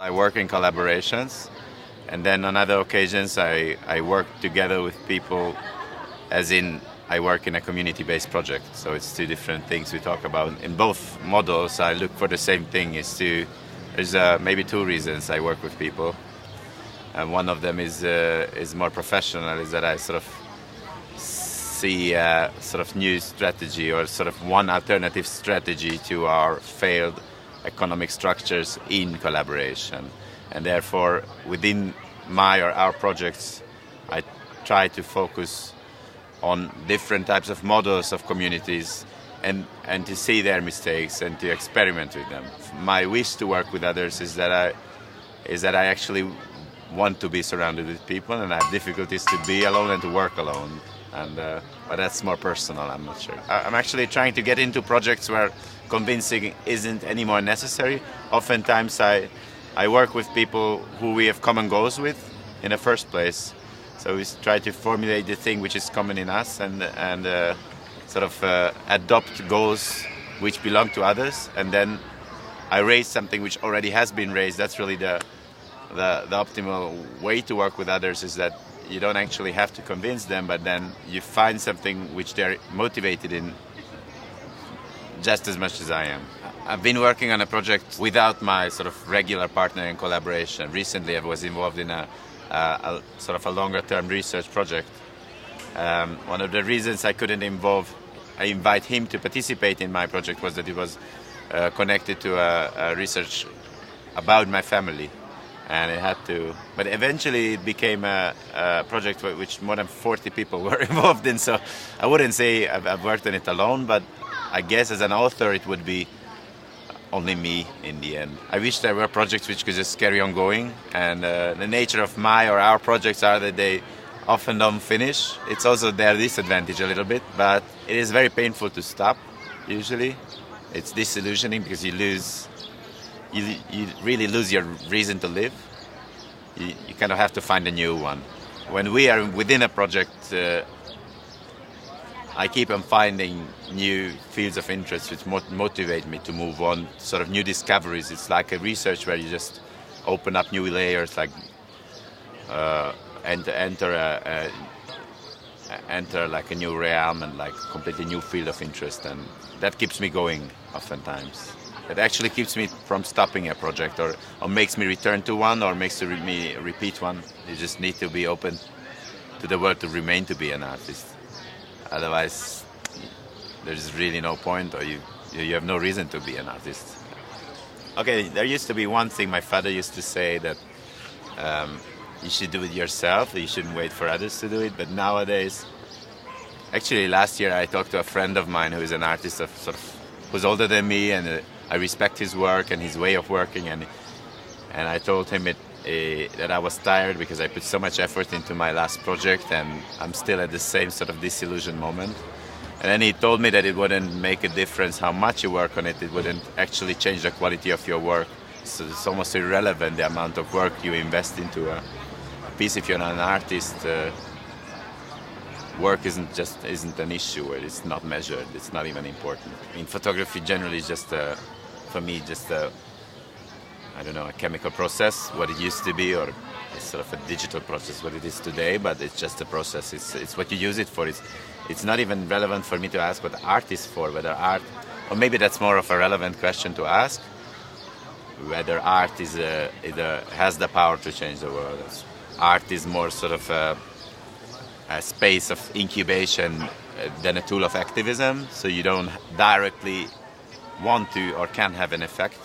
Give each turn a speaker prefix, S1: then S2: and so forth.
S1: I work in collaborations, and then on other occasions I work together with people, as in I work in a community-based project. So it's two different things we talk about. In both models, I look for the same thing. There's maybe two reasons I work with people. And one of them is more professional, is that I sort of see a sort of new strategy or sort of one alternative strategy to our failed economic structures in collaboration. And therefore, within my or our projects, I try to focus on different types of models of communities and to see their mistakes and to experiment with them. My wish to work with others is that I actually want to be surrounded with people, and I have difficulties to be alone and to work alone. But that's more personal, I'm not sure. I'm actually trying to get into projects where convincing isn't anymore necessary. Oftentimes I work with people who we have common goals with in the first place. So we try to formulate the thing which is common in us and sort of adopt goals which belong to others. And then I raise something which already has been raised. That's really the optimal way to work with others, is that you don't actually have to convince them, but then you find something which they're motivated in just as much as I am. I've been working on a project without my sort of regular partner in collaboration. Recently I was involved in a sort of a longer-term research project. One of the reasons I couldn't invite him to participate in my project was that it was connected to a research about my family. And it had to, but eventually it became a project which more than 40 people were involved in. So I wouldn't say I've worked on it alone, but I guess as an author it would be only me in the end. I wish there were projects which could just carry on going, and the nature of my or our projects are that they often don't finish. It's also their disadvantage a little bit, but it is very painful to stop usually. It's disillusioning because you really lose your reason to live. You kind of have to find a new one. When we are within a project, I keep on finding new fields of interest which motivate me to move on, sort of new discoveries. It's like a research where you just open up new layers, like enter like a new realm and like completely new field of interest, and that keeps me going oftentimes. It actually keeps me from stopping a project or makes me return to one or makes me repeat one. You just need to be open to the world to remain to be an artist. Otherwise, there's really no point, or you have no reason to be an artist. Okay, there used to be one thing my father used to say, that you should do it yourself, you shouldn't wait for others to do it. But nowadays, actually last year I talked to a friend of mine who is an artist who's older than me, and I respect his work and his way of working, and I told him that I was tired because I put so much effort into my last project and I'm still at the same sort of disillusioned moment. And then he told me that it wouldn't make a difference how much you work on it, it wouldn't actually change the quality of your work. So it's almost irrelevant the amount of work you invest into a piece. If you're not an artist, work isn't an issue, it's not measured, it's not even important. I mean, photography generally is just for me I don't know, a chemical process, what it used to be, or it's sort of a digital process, what it is today, but it's just a process. It's what you use it for. It's not even relevant for me to ask what art is for, whether art, or maybe that's more of a relevant question to ask, whether art has the power to change the world. Art is more sort of a space of incubation than a tool of activism, so you don't directly want to or can have an effect.